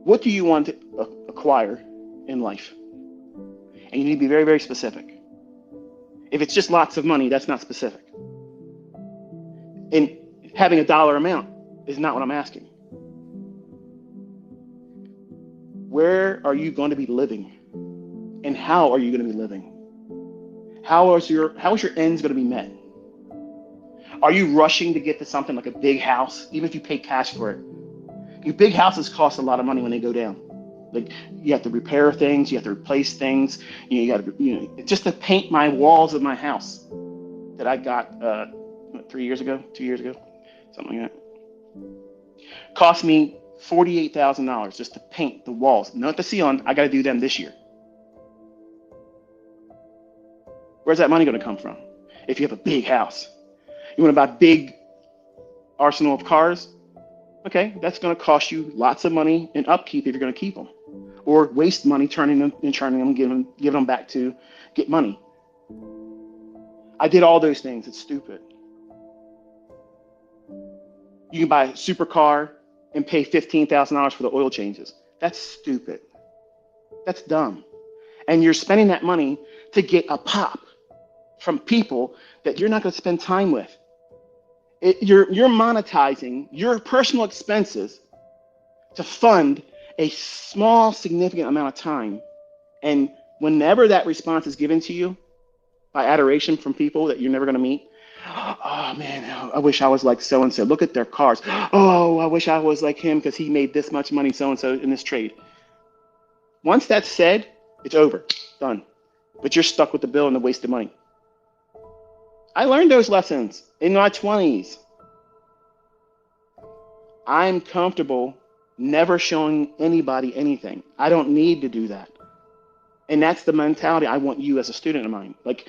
What do you want to acquire in life? And you need to be very, very specific. If it's just lots of money, that's not specific. And having a dollar amount is not what I'm asking. Where are you going to be living? And how are you going to be living? How is your ends going to be met? Are you rushing to get to something like a big house, even if you pay cash for it? Your big houses cost a lot of money when they go down. Like, you have to repair things, you have to replace things. You got to, just to paint my walls of my house that I got 2 years ago, something like that. Cost me $48,000 just to paint the walls. Not the ceiling. I got to do them this year. Where's that money going to come from? If you have a big house, you want to buy a big arsenal of cars. Okay, that's going to cost you lots of money in upkeep if you're going to keep them, or waste money turning them, giving them back to get money. I did all those things. It's stupid. You can buy a supercar and pay $15,000 for the oil changes. That's stupid. That's dumb. And you're spending that money to get a pop from people that you're not going to spend time with. You're monetizing your personal expenses to fund a small, significant amount of time. And whenever that response is given to you by adoration from people that you're never going to meet, oh man, I wish I was like so-and-so. Look at their cars. Oh, I wish I was like him because he made this much money, so-and-so, in this trade. Once that's said, it's over, done. But you're stuck with the bill and the wasted money. I learned those lessons in my 20s. I'm comfortable never showing anybody anything. I don't need to do that. And that's the mentality I want you as a student of mine. Like,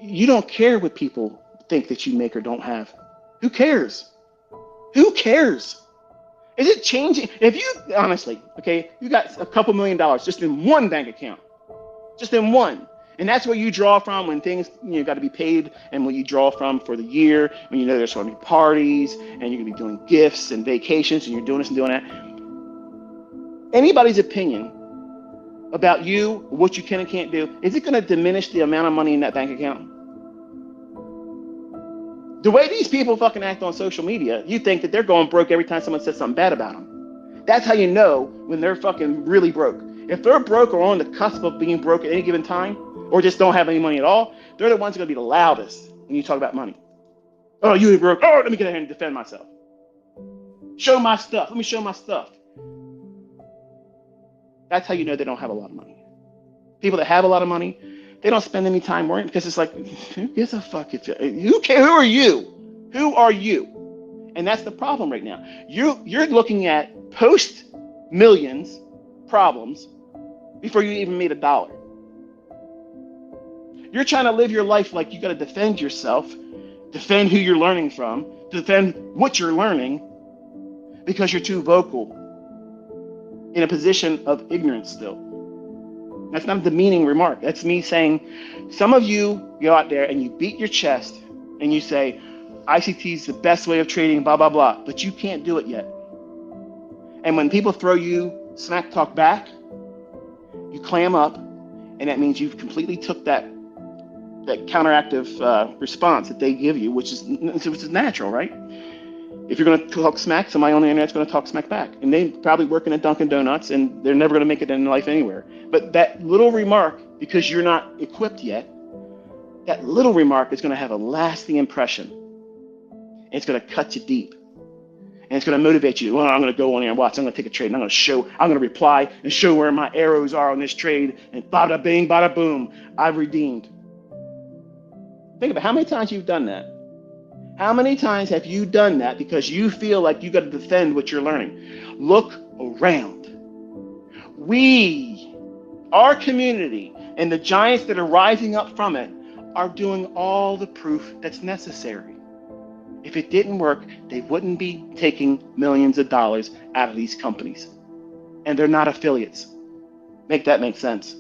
you don't care what people think that you make or don't have. Who cares? Who cares? Is it changing? If you, honestly, okay, you got a couple $1 million just in one bank account, just in one. And that's where you draw from when things, got to be paid, and when you draw from for the year, when there's going to be parties, and you're going to be doing gifts and vacations, and you're doing this and doing that. Anybody's opinion about you, what you can and can't do, is it going to diminish the amount of money in that bank account? The way these people fucking act on social media, you think that they're going broke every time someone says something bad about them. That's how you know when they're fucking really broke. If they're broke or on the cusp of being broke at any given time, or just don't have any money at all, they're the ones who are going to be the loudest when you talk about money. Oh, you ain't broke. Oh, let me get out here and defend myself. Show my stuff. Let me show my stuff. That's how you know they don't have a lot of money. People that have a lot of money, they don't spend any time worrying, because it's like, who gives a fuck? Who cares? Who are you? Who are you? And that's the problem right now. You're looking at post-millions problems before you even made a dollar. You're trying to live your life like you got to defend yourself, defend who you're learning from, defend what you're learning, because you're too vocal in a position of ignorance still. That's not a demeaning remark. That's me saying, some of you go out there and you beat your chest and you say, ICT is the best way of trading, blah, blah, blah, but you can't do it yet. And when people throw you smack talk back, you clam up, and that means you've completely took that counteractive response that they give you, which is natural, right? If you're going to talk smack, somebody on the internet's going to talk smack back. And they probably work in a Dunkin' Donuts, and they're never going to make it in life anywhere. But that little remark, because you're not equipped yet, that little remark is going to have a lasting impression. And it's going to cut you deep. And it's going to motivate you. Well, I'm going to go on there and watch. I'm going to take a trade, and I'm going to reply and show where my arrows are on this trade. And bada bing, bada boom, I've redeemed. Think about how many times you've done that. How many times have you done that because you feel like you got to defend what you're learning? Look around. Our community, and the giants that are rising up from it are doing all the proof that's necessary. If it didn't work, they wouldn't be taking millions of dollars out of these companies. And they're not affiliates. Make that make sense.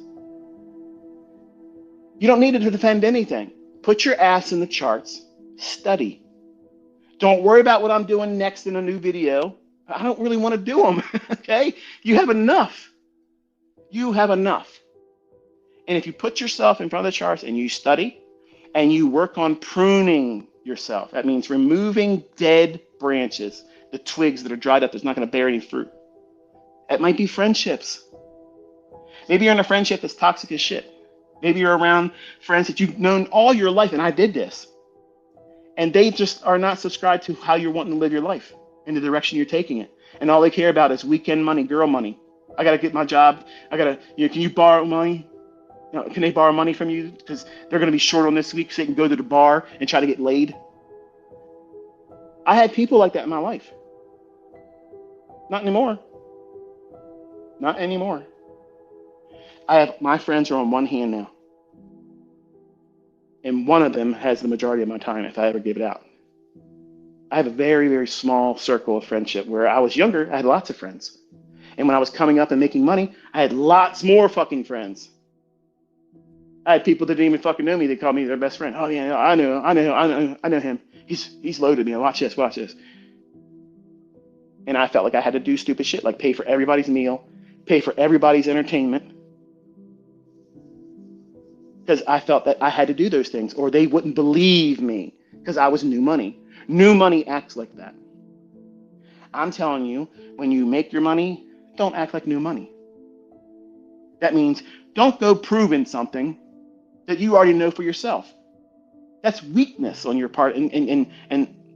You don't need to defend anything. Put your ass in the charts. Study. Don't worry about what I'm doing next in a new video. I don't really want to do them. Okay? You have enough. You have enough. And if you put yourself in front of the charts and you study and you work on pruning yourself, that means removing dead branches, the twigs that are dried up that's not going to bear any fruit. It might be friendships. Maybe you're in a friendship that's toxic as shit. Maybe you're around friends that you've known all your life, and I did this. And they just are not subscribed to how you're wanting to live your life in the direction you're taking it. And all they care about is weekend money, girl money. I got to get my job. I got to, can you borrow money? Can they borrow money from you? Because they're going to be short on this week so they can go to the bar and try to get laid. I had people like that in my life. Not anymore. Not anymore. My friends are on one hand now. And one of them has the majority of my time if I ever give it out. I have a very, very small circle of friendship. Where I was younger, I had lots of friends. And when I was coming up and making money, I had lots more fucking friends. I had people that didn't even fucking know me. They called me their best friend. Oh yeah, I know him. He's loaded me. Watch this. And I felt like I had to do stupid shit, like pay for everybody's meal, pay for everybody's entertainment. Because I felt that I had to do those things or they wouldn't believe me because I was new money. New money acts like that. I'm telling you, when you make your money, don't act like new money. That means don't go proving something that you already know for yourself. That's weakness on your part and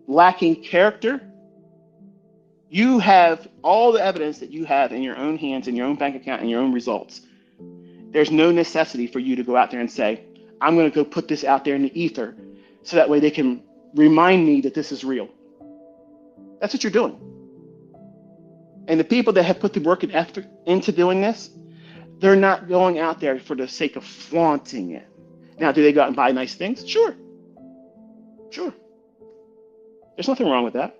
lacking character. You have all the evidence that you have in your own hands, in your own bank account, and your own results. There's no necessity for you to go out there and say, I'm going to go put this out there in the ether so that way they can remind me that this is real. That's what you're doing. And the people that have put the work and effort into doing this, they're not going out there for the sake of flaunting it. Now, do they go out and buy nice things? Sure. There's nothing wrong with that.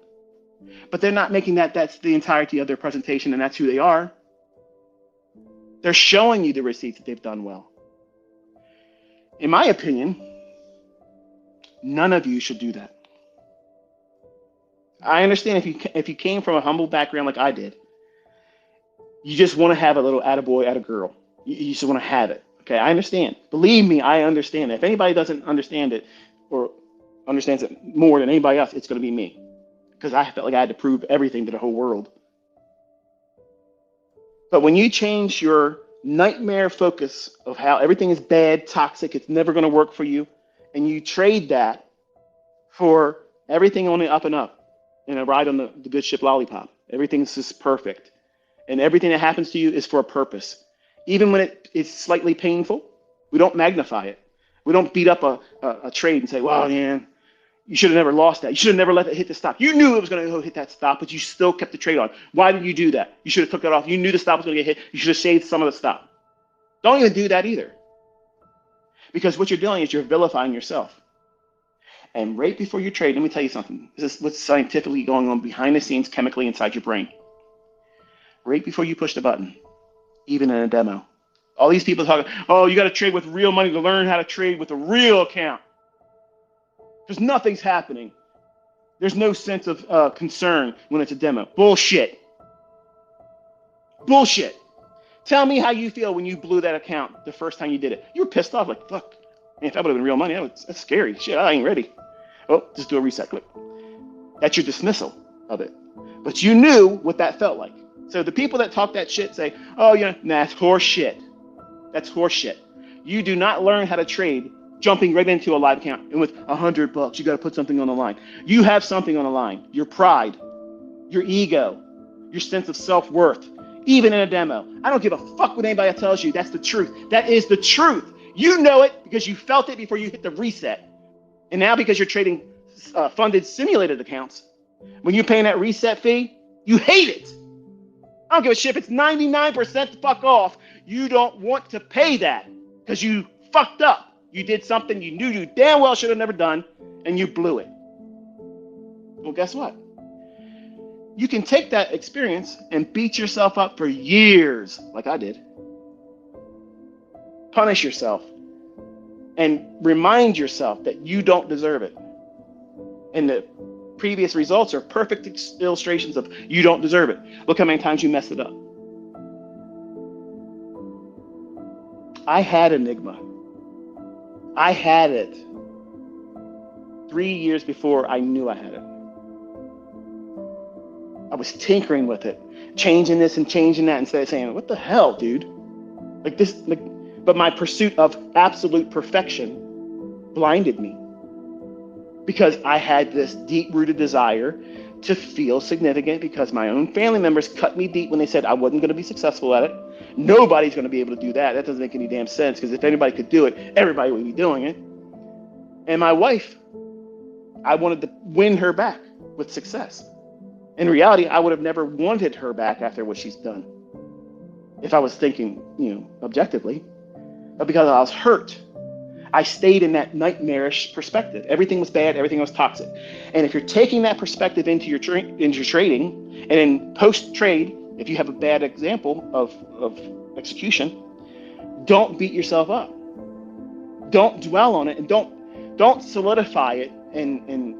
But they're not making that's the entirety of their presentation and that's who they are. They're showing you the receipts that they've done well. In my opinion, none of you should do that. I understand if you came from a humble background like I did, you just want to have a little attaboy, attagirl. You just want to have it. Okay, I understand. Believe me, I understand that. If anybody doesn't understand it or understands it more than anybody else, it's going to be me. Because I felt like I had to prove everything to the whole world. But when you change your nightmare focus of how everything is bad, toxic, it's never going to work for you, and you trade that for everything on the up and up, and a ride on the good ship lollipop. Everything's just perfect. And everything that happens to you is for a purpose. Even when it is slightly painful, we don't magnify it. We don't beat up a trade and say, well, man, you should have never lost that. You should have never let it hit the stop. You knew it was going to go hit that stop, but you still kept the trade on. Why did you do that? You should have took it off. You knew the stop was going to get hit. You should have saved some of the stop. Don't even do that either. Because what you're doing is you're vilifying yourself. And right before you trade, let me tell you something. This is what's scientifically going on behind the scenes chemically inside your brain. Right before you push the button, even in a demo. All these people talking, oh, you got to trade with real money to learn how to trade with a real account. Because nothing's happening. There's no sense of concern when it's a demo. Bullshit. Tell me how you feel when you blew that account the first time you did it. You were pissed off, like, fuck. Man, if that would have been real money, that's scary. Shit, I ain't ready. Oh, just do a reset click. That's your dismissal of it. But you knew what that felt like. So the people that talk that shit say, oh, yeah, nah, that's horse shit. That's horse shit. You do not learn how to trade jumping right into a live account. And with $100, you got to put something on the line. You have something on the line. Your pride, your ego, your sense of self-worth, even in a demo. I don't give a fuck what anybody tells you. That's the truth. That is the truth. You know it because you felt it before you hit the reset. And now because you're trading funded simulated accounts, when you're paying that reset fee, you hate it. I don't give a shit if it's 99% fuck off. You don't want to pay that because you fucked up. You did something you knew you damn well should have never done, and you blew it. Well, guess what? You can take that experience and beat yourself up for years, like I did. Punish yourself and remind yourself that you don't deserve it. And the previous results are perfect illustrations of you don't deserve it. Look how many times you messed it up. I had Enigma. I had it 3 years before I knew I had it. I was tinkering with it, changing this and changing that instead of saying, what the hell, dude? Like this, like, but my pursuit of absolute perfection blinded me because I had this deep-rooted desire to feel significant because my own family members cut me deep when they said I wasn't going to be successful at it. Nobody's going to be able to do that. That doesn't make any damn sense because if anybody could do it, everybody would be doing it. And my wife, I wanted to win her back with success. In reality, I would have never wanted her back after what she's done if I was thinking, objectively. But because I was hurt, I stayed in that nightmarish perspective. Everything was bad. Everything was toxic. And if you're taking that perspective into your trading, and in post-trade, if you have a bad example of execution, don't beat yourself up. Don't dwell on it, and don't solidify it and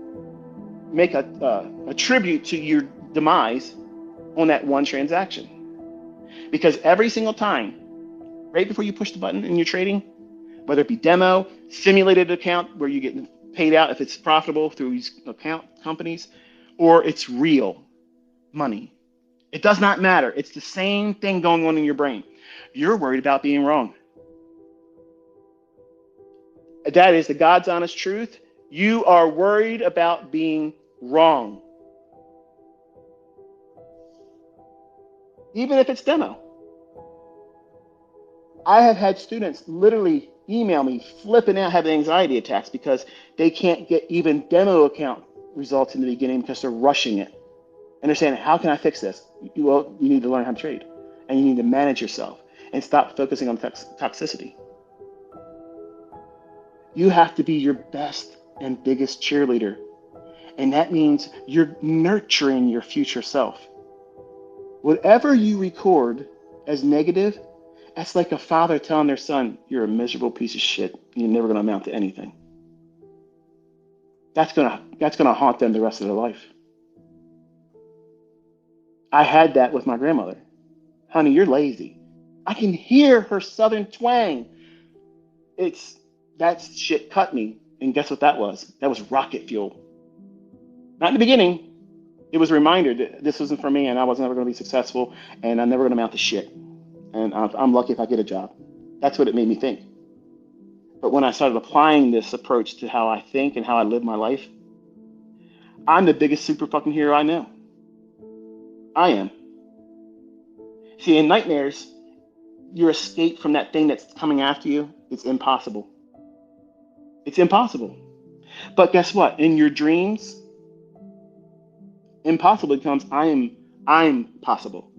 make a tribute to your demise on that one transaction. Because every single time, right before you push the button in your trading, whether it be demo, simulated account where you get paid out if it's profitable through these account companies, or it's real money. It does not matter. It's the same thing going on in your brain. You're worried about being wrong. That is the God's honest truth. You are worried about being wrong. Even if it's demo. I have had students literally email me flipping out, having anxiety attacks because they can't get even demo account results in the beginning because they're rushing it. And they're saying, how can I fix this? Well, you need to learn how to trade and you need to manage yourself and stop focusing on toxicity. You have to be your best and biggest cheerleader. And that means you're nurturing your future self. Whatever you record as negative, that's like a father telling their son, you're a miserable piece of shit. You're never going to amount to anything. That's gonna haunt them the rest of their life. I had that with my grandmother. Honey, you're lazy. I can hear her southern twang. That shit cut me. And guess what that was? That was rocket fuel. Not in the beginning. It was a reminder that this wasn't for me and I was never going to be successful and I'm never going to amount to shit. And I'm lucky if I get a job. That's what it made me think. But when I started applying this approach to how I think and how I live my life, I'm the biggest super fucking hero I know. I am. See, in nightmares, your escape from that thing that's coming after you is impossible. It's impossible. But guess what? In your dreams, impossible becomes I'm possible.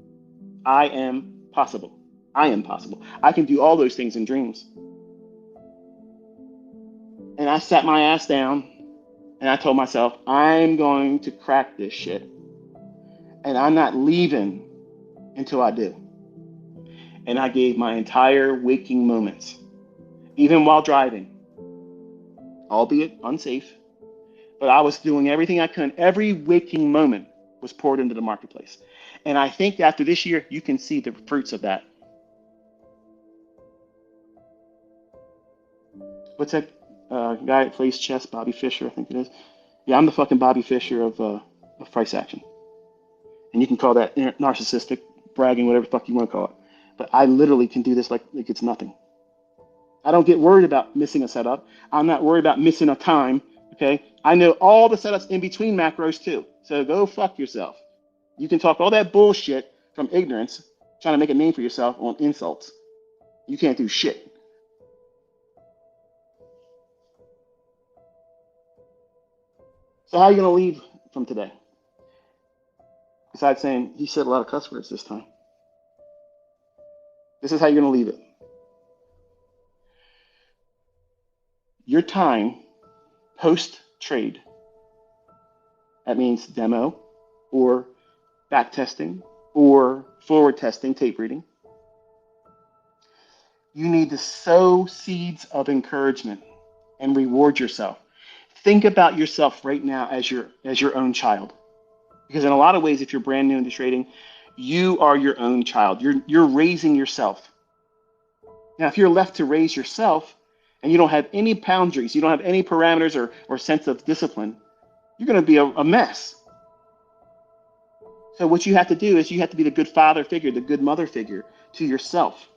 I am possible. I am possible. I can do all those things in dreams. And I sat my ass down and I told myself, I'm going to crack this shit. And I'm not leaving until I do. And I gave my entire waking moments, even while driving, albeit unsafe, but I was doing everything I could. Every waking moment was poured into the marketplace. And I think after this year, you can see the fruits of that. What's that guy that plays chess, Bobby Fischer, I think it is. Yeah, I'm the fucking Bobby Fischer of price action. And you can call that narcissistic, bragging, whatever the fuck you want to call it. But I literally can do this like it's nothing. I don't get worried about missing a setup. I'm not worried about missing a time, okay? I know all the setups in between macros too. So go fuck yourself. You can talk all that bullshit from ignorance, trying to make a name for yourself on insults. You can't do shit. So how are you going to leave from today? Besides saying, he said a lot of cuss words this time. This is how you're going to leave it. Your time post-trade, that means demo or back testing or forward testing, tape reading. You need to sow seeds of encouragement and reward yourself. Think about yourself right now as your own child. Because in a lot of ways, if you're brand new into trading, you are your own child. You're raising yourself. Now, if you're left to raise yourself and you don't have any boundaries, you don't have any parameters or sense of discipline, you're going to be a mess. So what you have to do is you have to be the good father figure, the good mother figure to yourself.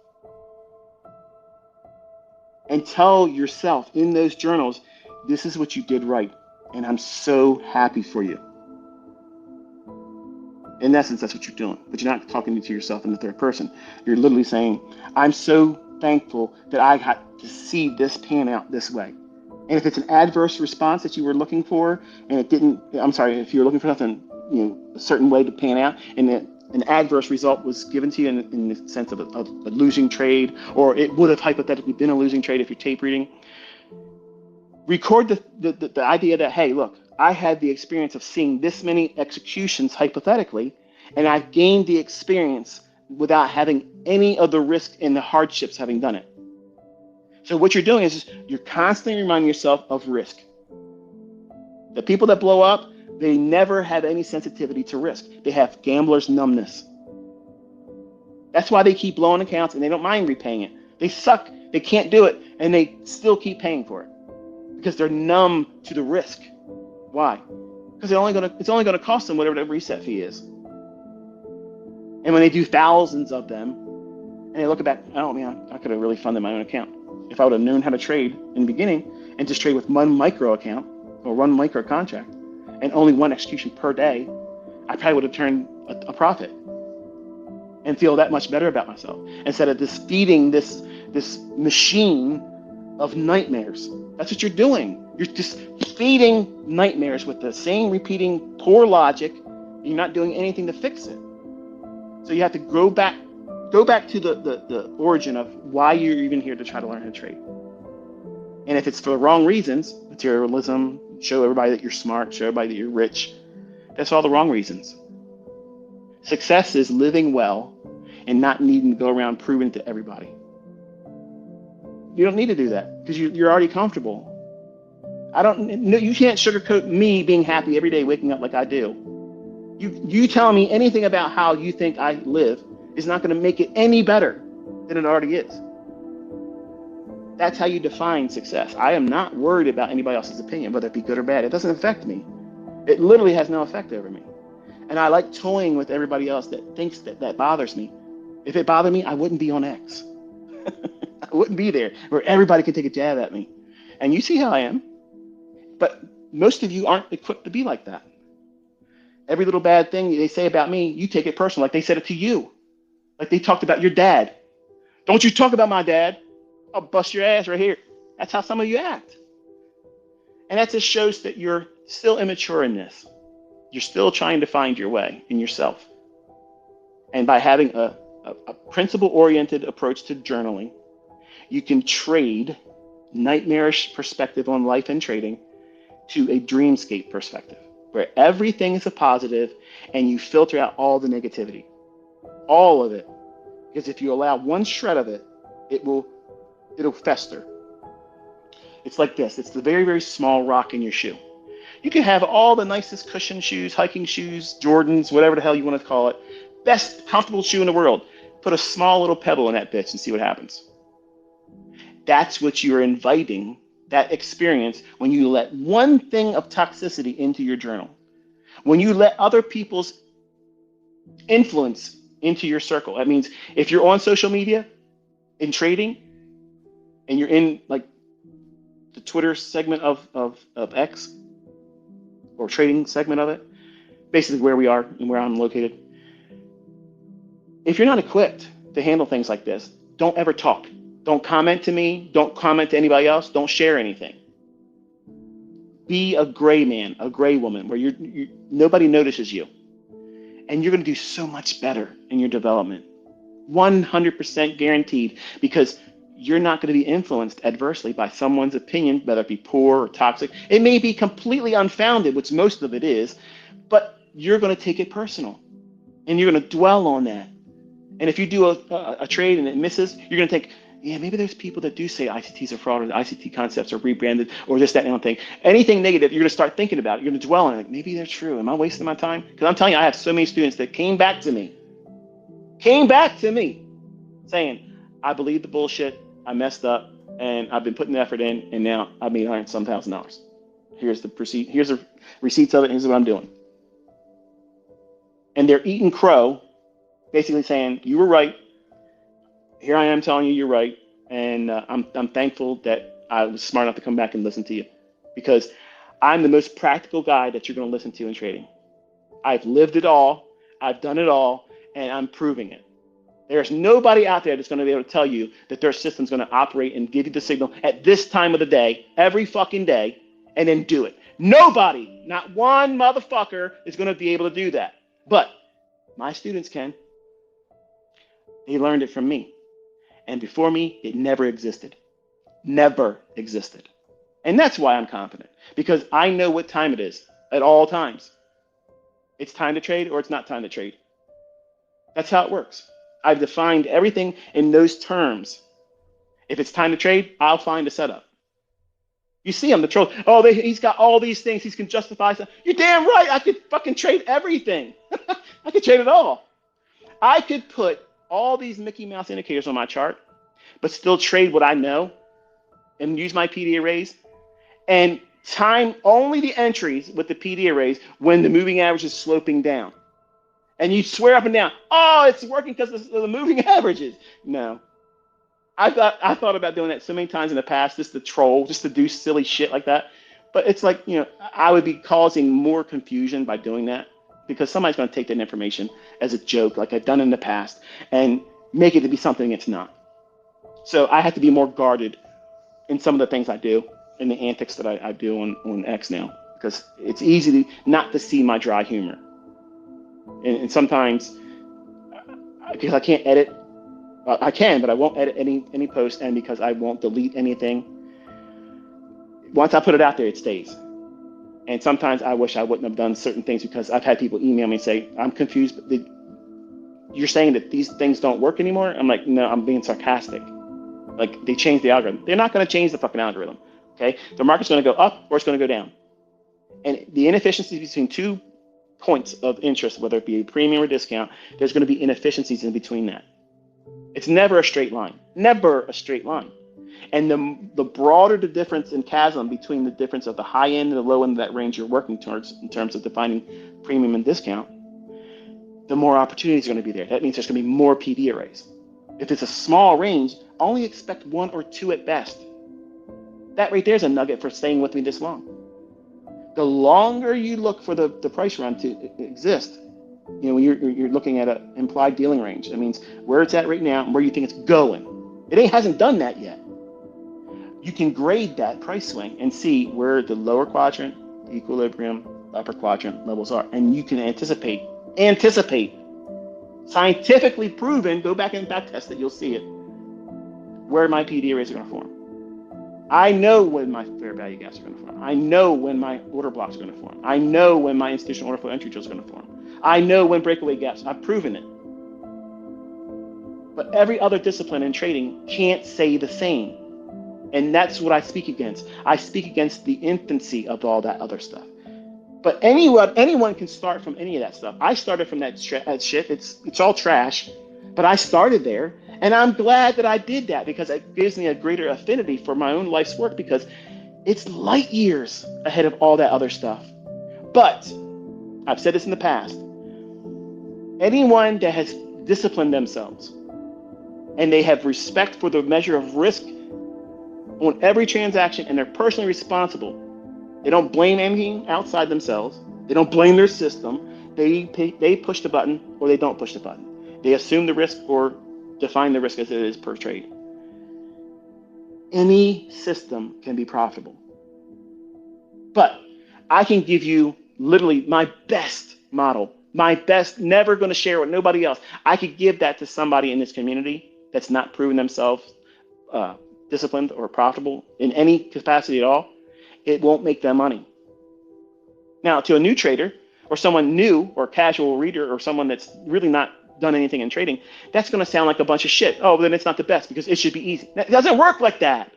And tell yourself in those journals, this is what you did right. And I'm so happy for you. In essence, that's what you're doing. But you're not talking to yourself in the third person. You're literally saying, I'm so thankful that I got to see this pan out this way. And if it's an adverse response that you were looking for, and it didn't, I'm sorry, if you were looking for something, a certain way to pan out, and an adverse result was given to you in the sense of a losing trade, or it would have hypothetically been a losing trade if you're tape reading, record the idea that, hey, look, I had the experience of seeing this many executions hypothetically, and I've gained the experience without having any of the risk and the hardships having done it. So what you're doing is you're constantly reminding yourself of risk. The people that blow up, they never have any sensitivity to risk. They have gambler's numbness. That's why they keep blowing accounts and they don't mind repaying it. They suck, they can't do it, and they still keep paying for it because they're numb to the risk. Why? Because it's only gonna cost them whatever the reset fee is. And when they do thousands of them, and they look back, oh man, I could have really funded my own account. If I would have known how to trade in the beginning and just trade with one micro account or one micro contract and only one execution per day, I probably would have turned a profit and feel that much better about myself instead of just feeding this machine of nightmares. That's what you're doing. You're just feeding nightmares with the same repeating poor logic. And you're not doing anything to fix it. So you have to go back to the origin of why you're even here to try to learn how to trade. And if it's for the wrong reasons, materialism, show everybody that you're smart, show everybody that you're rich, that's all the wrong reasons. Success is living well and not needing to go around proving it to everybody. You don't need to do that because you're already comfortable. You can't sugarcoat me being happy every day waking up like I do. You telling me anything about how you think I live is not going to make it any better than it already is. That's how you define success. I am not worried about anybody else's opinion, whether it be good or bad. It doesn't affect me. It literally has no effect over me. And I like toying with everybody else that thinks that bothers me. If it bothered me, I wouldn't be on X. I wouldn't be there where everybody can take a jab at me. And you see how I am. But most of you aren't equipped to be like that. Every little bad thing they say about me, you take it personal, like they said it to you. Like they talked about your dad. Don't you talk about my dad. I'll bust your ass right here. That's how some of you act. And that just shows that you're still immature in this. You're still trying to find your way in yourself. And by having a principle-oriented approach to journaling, you can trade nightmarish perspective on life and trading to a dreamscape perspective, where everything is a positive and you filter out all the negativity. All of it. Because if you allow one shred of it, it'll fester. It's like this. It's the very, very small rock in your shoe. You can have all the nicest cushion shoes, hiking shoes, Jordans, whatever the hell you want to call it. Best comfortable shoe in the world. Put a small little pebble in that bitch and see what happens. That's what you're inviting, that experience, when you let one thing of toxicity into your journal. When you let other people's influence into your circle. That means if you're on social media in trading and you're in like the Twitter segment of X or trading segment of it, basically where we are and where I'm located. If you're not equipped to handle things like this, don't ever talk. Don't comment to me. Don't comment to anybody else. Don't share anything. Be a gray man, a gray woman, where nobody notices you. And you're going to do so much better in your development. 100% guaranteed, because you're not going to be influenced adversely by someone's opinion, whether it be poor or toxic. It may be completely unfounded, which most of it is, but you're going to take it personal. And you're going to dwell on that. And if you do a trade and it misses, you're going to think, yeah, maybe there's people that do say ICTs are fraud or the ICT concepts are rebranded or this, that, and the other thing. Anything negative, you're going to start thinking about it. You're going to dwell on it. Like, maybe they're true. Am I wasting my time? Because I'm telling you, I have so many students that came back to me saying, I believe the bullshit, I messed up, and I've been putting the effort in, and now I made $100,000. Here's the receipts of it, here's what I'm doing. And they're eating crow, basically saying, you were right. Here I am telling you you're right. And I'm thankful that I was smart enough to come back and listen to you, because I'm the most practical guy that you're going to listen to in trading. I've lived it all, I've done it all, and I'm proving it. There's nobody out there that's going to be able to tell you that their system's going to operate and give you the signal at this time of the day, every fucking day, and then do it. Nobody, not one motherfucker is going to be able to do that. But my students can. They learned it from me. And before me, it never existed. Never existed. And that's why I'm confident, because I know what time it is at all times. It's time to trade or it's not time to trade. That's how it works. I've defined everything in those terms. If it's time to trade, I'll find a setup. You see him, the troll. Oh, he's got all these things. He can justify stuff. You're damn right. I could fucking trade everything. I could trade it all. I could put all these Mickey Mouse indicators on my chart, but still trade what I know and use my PD arrays and time only the entries with the PD arrays when the moving average is sloping down. And you swear up and down, oh, it's working because of the moving averages. No. I thought about doing that so many times in the past, just to troll, just to do silly shit like that. But it's like, I would be causing more confusion by doing that, because somebody's going to take that information as a joke, like I've done in the past, and make it to be something it's not. So I have to be more guarded in some of the things I do, and the antics that I do on X now, because it's easy not to see my dry humor. And sometimes, because I can't edit, I can, but I won't edit any post, and because I won't delete anything. Once I put it out there, it stays. And sometimes I wish I wouldn't have done certain things, because I've had people email me and say, I'm confused. You're saying that these things don't work anymore? I'm like, no, I'm being sarcastic. Like, they changed the algorithm. They're not going to change the fucking algorithm. Okay? The market's going to go up or it's going to go down. And the inefficiencies between 2 points of interest, whether it be a premium or discount, there's going to be inefficiencies in between that. It's never a straight line. Never a straight line. And the broader the difference in chasm between the difference of the high end and the low end of that range you're working towards in terms of defining premium and discount, the more opportunities are going to be there. That means there's going to be more PD arrays. If it's a small range, only expect 1 or 2 at best. That right there is a nugget for staying with me this long. The longer you look for the price run to exist, when you're looking at an implied dealing range, that means where it's at right now and where you think it's going. It hasn't done that yet. You can grade that price swing and see where the lower quadrant, equilibrium, upper quadrant levels are. And you can anticipate, scientifically proven, go back and back test it, you'll see it, where my PD arrays are going to form. I know when my fair value gaps are going to form. I know when my order blocks are going to form. I know when my institutional order flow entry drills are going to form. I know when breakaway gaps, I've proven it. But every other discipline in trading can't say the same. And that's what I speak against. I speak against the infancy of all that other stuff. But anyone can start from any of that stuff. I started from that shit. It's all trash. But I started there. And I'm glad that I did that, because it gives me a greater affinity for my own life's work, because it's light years ahead of all that other stuff. But I've said this in the past. Anyone that has disciplined themselves and they have respect for the measure of risk on every transaction, and they're personally responsible. They don't blame anything outside themselves. They don't blame their system. They push the button or they don't push the button. They assume the risk or define the risk as it is per trade. Any system can be profitable. But I can give you literally my best model, my best, never going to share with nobody else. I could give that to somebody in this community that's not proven themselves disciplined or profitable in any capacity at all. It won't make them money. Now, to a new trader or someone new or casual reader or someone that's really not done anything in trading, that's going to sound like a bunch of shit. Oh, then it's not the best because it should be easy. It doesn't work like that.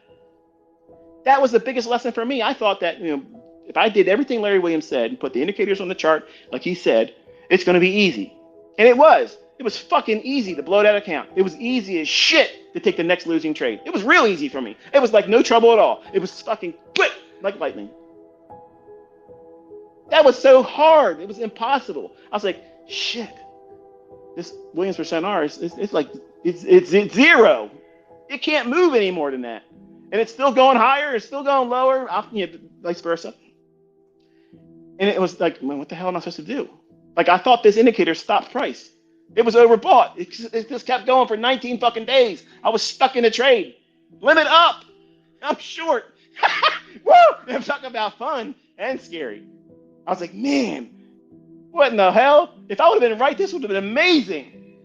That was the biggest lesson for me. I thought that, if I did everything Larry Williams said and put the indicators on the chart, like he said, it's going to be easy. And it was. It was fucking easy to blow that account. It was easy as shit to take the next losing trade. It was real easy for me. It was like no trouble at all. It was fucking quick, like lightning. That was so hard. It was impossible. I was like, shit. This Williams percent R it's like it's zero. It can't move any more than that. And it's still going higher, it's still going lower, vice versa. And it was like, man, what the hell am I supposed to do? Like, I thought this indicator stopped price. It was overbought. It just kept going for 19 fucking days. I was stuck in a trade. Limit up. I'm short. Woo! I'm talking about fun and scary. I was like, man, what in the hell? If I would have been right, this would have been amazing.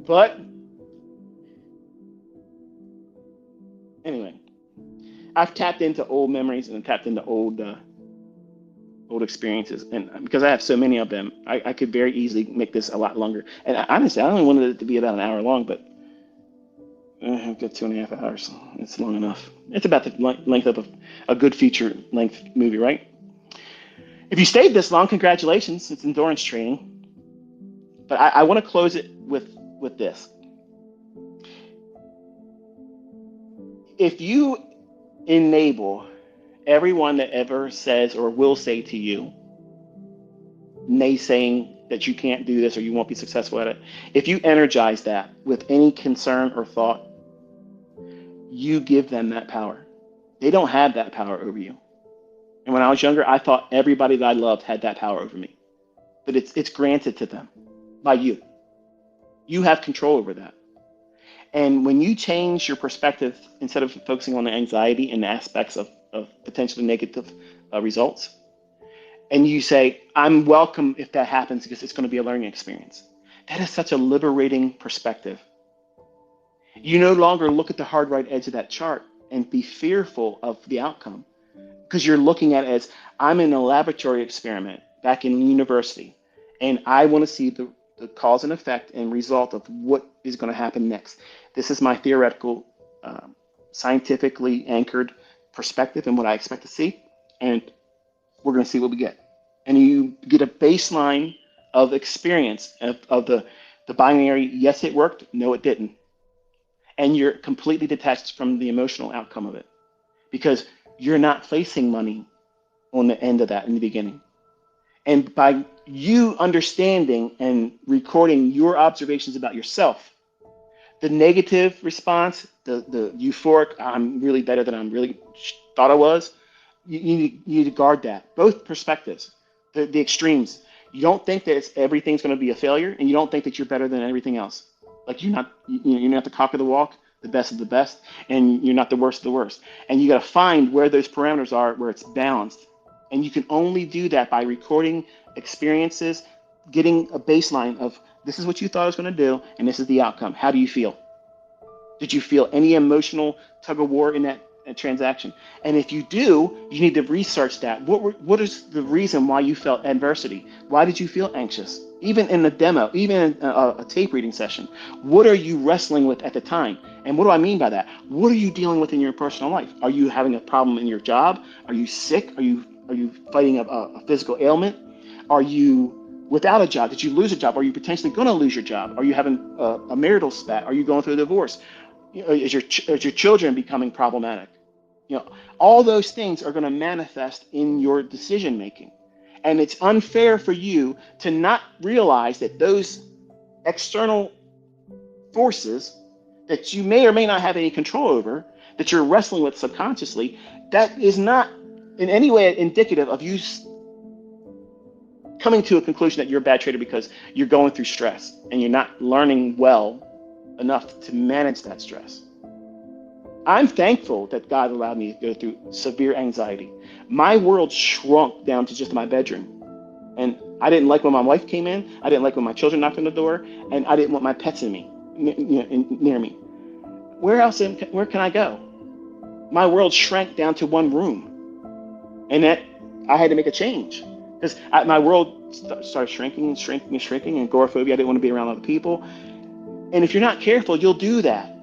But anyway, I've tapped into old memories and tapped into old experiences, and because I have so many of them, I could very easily make this a lot longer. And honestly, I only wanted it to be about an hour long, but I've got 2.5 hours. It's long enough. It's about the length of a good feature length movie, right? If you stayed this long, congratulations. It's endurance training. But I want to close it with this. If you enable everyone that ever says or will say to you, naysaying that you can't do this or you won't be successful at it, if you energize that with any concern or thought, you give them that power. They don't have that power over you. And when I was younger, I thought everybody that I loved had that power over me. But it's granted to them by you. You have control over that. And when you change your perspective, instead of focusing on the anxiety and the aspects of potentially negative results, and you say, I'm welcome if that happens because it's going to be a learning experience. That is such a liberating perspective. You no longer look at the hard right edge of that chart and be fearful of the outcome, because you're looking at it as, I'm in a laboratory experiment back in university, and I want to see the cause and effect and result of what is going to happen next. This is my theoretical, scientifically anchored perspective and what I expect to see, and we're going to see what we get. And you get a baseline of experience of the binary, yes, it worked, no, it didn't. And you're completely detached from the emotional outcome of it, because you're not placing money on the end of that in the beginning. And by you understanding and recording your observations about yourself, the negative response, the euphoric, I'm really better than I really thought I was, you need to guard that. Both perspectives, the extremes. You don't think that everything's going to be a failure, and you don't think that you're better than everything else. Like you're not the cock of the walk, the best of the best, and you're not the worst of the worst. And you got to find where those parameters are, where it's balanced. And you can only do that by recording experiences, getting a baseline of, this is what you thought I was going to do, and this is the outcome. How do you feel? Did you feel any emotional tug of war in that transaction? And if you do, you need to research that. What is the reason why you felt adversity? Why did you feel anxious? Even in the demo, even in a tape reading session, what are you wrestling with at the time? And what do I mean by that? What are you dealing with in your personal life? Are you having a problem in your job? Are you sick? Are you fighting a physical ailment? Are you without a job? Did you lose a job? Are you potentially going to lose your job? Are you having a marital spat? Are you going through a divorce? Is your children becoming problematic? All those things are going to manifest in your decision making. And it's unfair for you to not realize that those external forces that you may or may not have any control over, that you're wrestling with subconsciously, that is not in any way indicative of you coming to a conclusion that you're a bad trader because you're going through stress and you're not learning well enough to manage that stress. I'm thankful that God allowed me to go through severe anxiety. My world shrunk down to just my bedroom. And I didn't like when my wife came in. I didn't like when my children knocked on the door. And I didn't want my pets near me. Where can I go? My world shrank down to one room. And that I had to make a change. Because my world started shrinking and shrinking and shrinking, and agoraphobia, I didn't want to be around other people. And if you're not careful, you'll do that.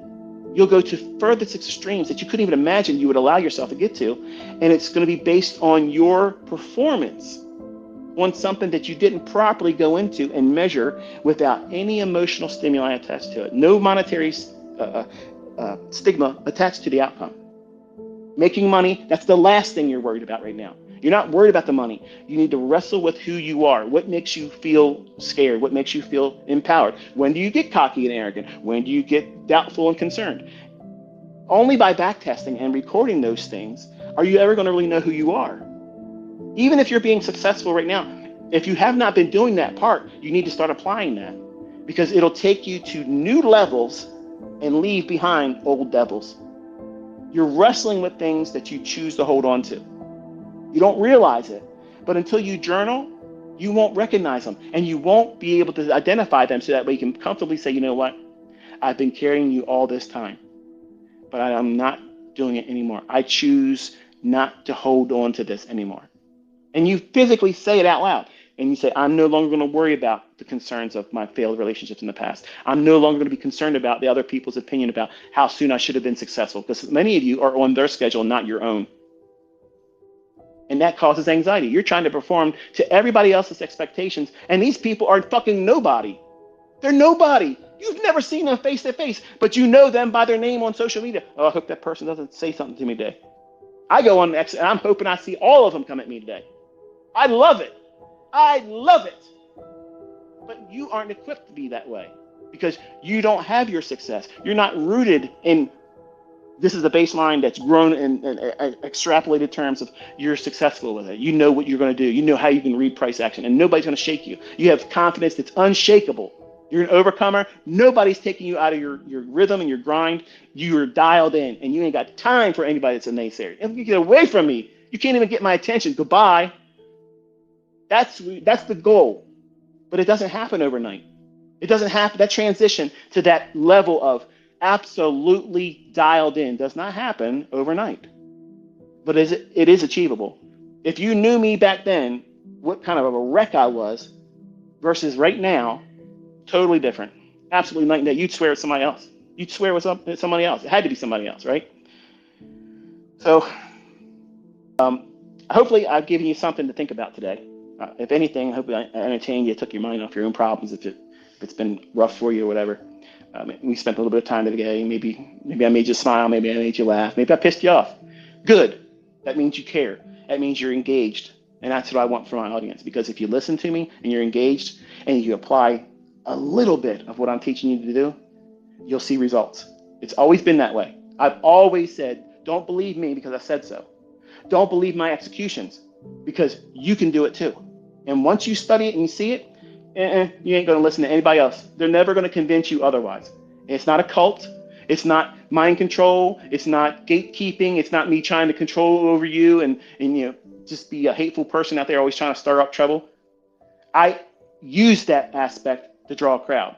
You'll go to furthest extremes that you couldn't even imagine you would allow yourself to get to. And it's going to be based on your performance, on something that you didn't properly go into and measure without any emotional stimuli attached to it. No monetary stigma attached to the outcome. Making money, that's the last thing you're worried about right now. You're not worried about the money. You need to wrestle with who you are. What makes you feel scared? What makes you feel empowered? When do you get cocky and arrogant? When do you get doubtful and concerned? Only by backtesting and recording those things are you ever going to really know who you are. Even if you're being successful right now, if you have not been doing that part, you need to start applying that, because it'll take you to new levels and leave behind old devils. You're wrestling with things that you choose to hold on to. You don't realize it, but until you journal, you won't recognize them, and you won't be able to identify them, so that way you can comfortably say, you know what? I've been carrying you all this time, but I'm not doing it anymore. I choose not to hold on to this anymore. And you physically say it out loud. And you say, I'm no longer going to worry about the concerns of my failed relationships in the past. I'm no longer going to be concerned about the other people's opinion about how soon I should have been successful, because many of you are on their schedule, not your own. And that causes anxiety. You're trying to perform to everybody else's expectations. And these people are fucking nobody. They're nobody. You've never seen them face to face, but you know them by their name on social media. Oh, I hope that person doesn't say something to me today. I go on X and I'm hoping I see all of them come at me today. I love it. I love it. But you aren't equipped to be that way, because you don't have your success. You're not rooted in, this is a baseline that's grown in extrapolated terms of you're successful with it. You know what you're going to do. You know how you can read price action, and nobody's going to shake you. You have confidence that's unshakable. You're an overcomer. Nobody's taking you out of your rhythm and your grind. You're dialed in, and you ain't got time for anybody that's a naysayer. If you get away from me, you can't even get my attention. Goodbye. That's the goal. But it doesn't happen overnight. It doesn't happen. That transition to that level of absolutely dialed in does not happen overnight. But it is achievable. If you knew me back then, what kind of a wreck I was versus right now, totally different. Absolutely night and day. You'd swear it's somebody else. You'd swear it was somebody else. It had to be somebody else, right? So hopefully I've given you something to think about today. If anything, hopefully I entertained you, took your mind off your own problems if it's been rough for you or whatever. We spent a little bit of time today. Maybe I made you smile. Maybe I made you laugh. Maybe I pissed you off. Good. That means you care. That means you're engaged. And that's what I want from my audience. Because if you listen to me and you're engaged and you apply a little bit of what I'm teaching you to do, you'll see results. It's always been that way. I've always said, don't believe me because I said so. Don't believe my executions, because you can do it too. And once you study it and you see it, you ain't going to listen to anybody else. They're never going to convince you otherwise. It's not a cult. It's not mind control. It's not gatekeeping. It's not me trying to control over you and just be a hateful person out there always trying to stir up trouble. I use that aspect to draw a crowd.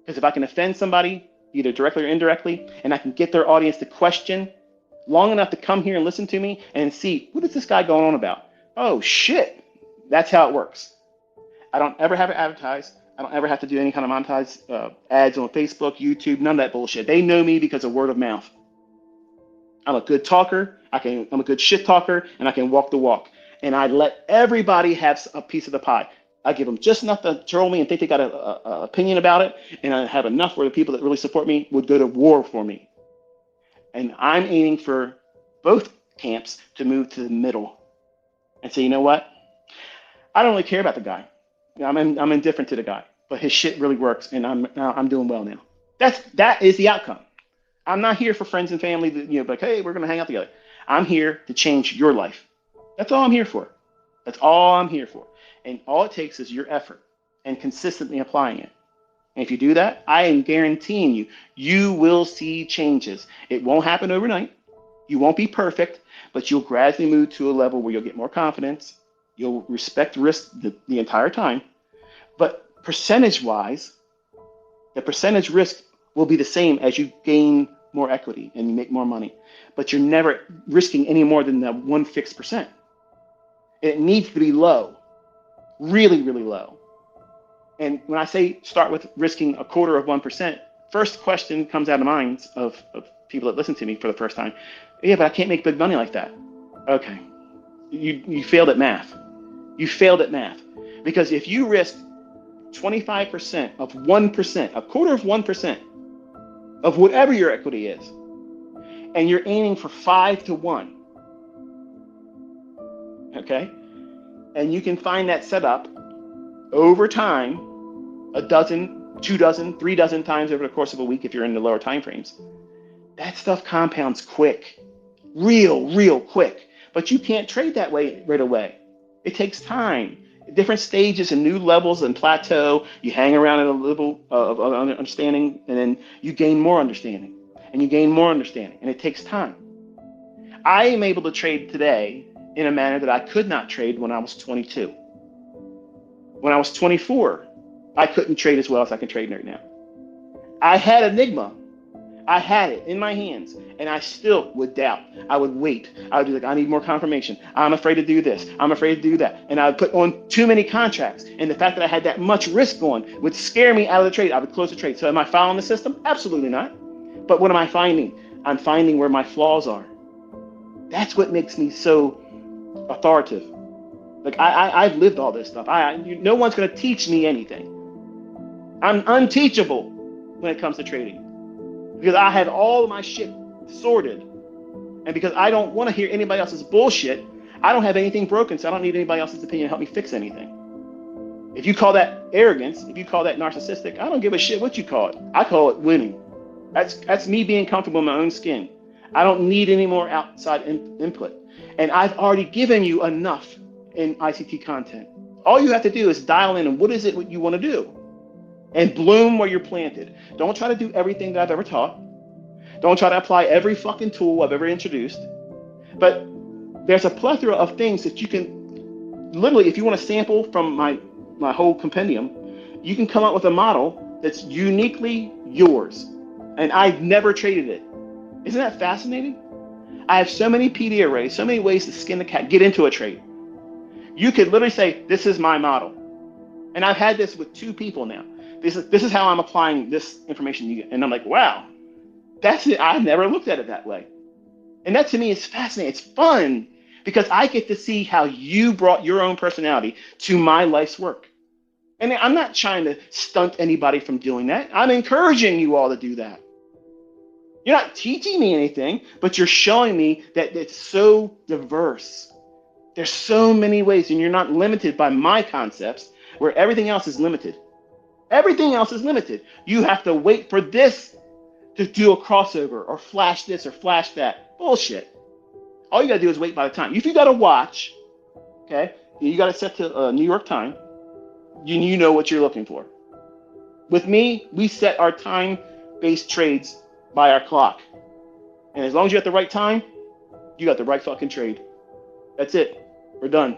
Because if I can offend somebody, either directly or indirectly, and I can get their audience to question long enough to come here and listen to me and see, what is this guy going on about? Oh, shit. That's how it works. I don't ever have it advertised. I don't ever have to do any kind of monetized ads on Facebook, YouTube, none of that bullshit. They know me because of word of mouth. I'm a good talker. I'm a good shit talker, and I can walk the walk. And I let everybody have a piece of the pie. I give them just enough to troll me and think they got an opinion about it, and I have enough where the people that really support me would go to war for me. And I'm aiming for both camps to move to the middle and say, you know what? I don't really care about the guy. I'm indifferent to the guy, but his shit really works, and I'm doing well now. That is the outcome. I'm not here for friends and family that, like, hey, we're going to hang out together. I'm here to change your life. That's all I'm here for. That's all I'm here for. And all it takes is your effort and consistently applying it. And if you do that, I am guaranteeing you will see changes. It won't happen overnight. You won't be perfect, but you'll gradually move to a level where you'll get more confidence. You'll respect risk the entire time. But percentage-wise, the percentage risk will be the same as you gain more equity and you make more money. But you're never risking any more than that one fixed percent. It needs to be low. really, really low. And when I say start with risking 0.25%, first question comes out of minds of people that listen to me for the first time. Yeah, but I can't make big money like that. Okay, you failed at math. You failed at math. Because if you risk 25% of 1%, 1/4 of whatever your equity is, and you're aiming for 5 to 1, okay, and you can find that set up over time, a dozen, 2 dozen, 3 dozen times over the course of a week if you're in the lower time frames, that stuff compounds quick, real quick. But you can't trade that way right away. It takes time, different stages and new levels and plateau. You hang around at a level of understanding, and then you gain more understanding, and you gain more understanding, and it takes time. I am able to trade today in a manner that I could not trade when I was 22. When I was 24, I couldn't trade as well as I can trade right now. I had Enigma. I had it in my hands, and I still would doubt. I would wait. I would be like, I need more confirmation. I'm afraid to do this. I'm afraid to do that. And I would put on too many contracts. And the fact that I had that much risk on would scare me out of the trade. I would close the trade. So am I following the system? Absolutely not. But what am I finding? I'm finding where my flaws are. That's what makes me so authoritative. Like I've lived all this stuff. No one's going to teach me anything. I'm unteachable when it comes to trading. Because I have all of my shit sorted. And because I don't want to hear anybody else's bullshit, I don't have anything broken, so I don't need anybody else's opinion to help me fix anything. If you call that arrogance, if you call that narcissistic, I don't give a shit what you call it. I call it winning. That's me being comfortable in my own skin. I don't need any more outside input. And I've already given you enough in ICT content. All you have to do is dial in and what is it what you want to do? And bloom where you're planted. Don't try to do everything that I've ever taught. Don't try to apply every fucking tool I've ever introduced. But there's a plethora of things that you can, literally, if you want to sample from my whole compendium, you can come up with a model that's uniquely yours. And I've never traded it. Isn't that fascinating? I have so many PD arrays, so many ways to skin the cat, get into a trade. You could literally say, this is my model. And I've had this with 2 people now. This is how I'm applying this information you get. And I'm like, wow, that's it. I've never looked at it that way. And that to me is fascinating. It's fun because I get to see how you brought your own personality to my life's work. And I'm not trying to stunt anybody from doing that. I'm encouraging you all to do that. You're not teaching me anything, but you're showing me that it's so diverse. There's so many ways, and you're not limited by my concepts where everything else is limited. Everything else is limited. You have to wait for this to do a crossover or flash this or flash that. Bullshit. All you got to do is wait by the time. If you got a watch, okay, you got it set to New York time, you know what you're looking for. With me, we set our time-based trades by our clock. And as long as you're at the right time, you got the right fucking trade. That's it. We're done.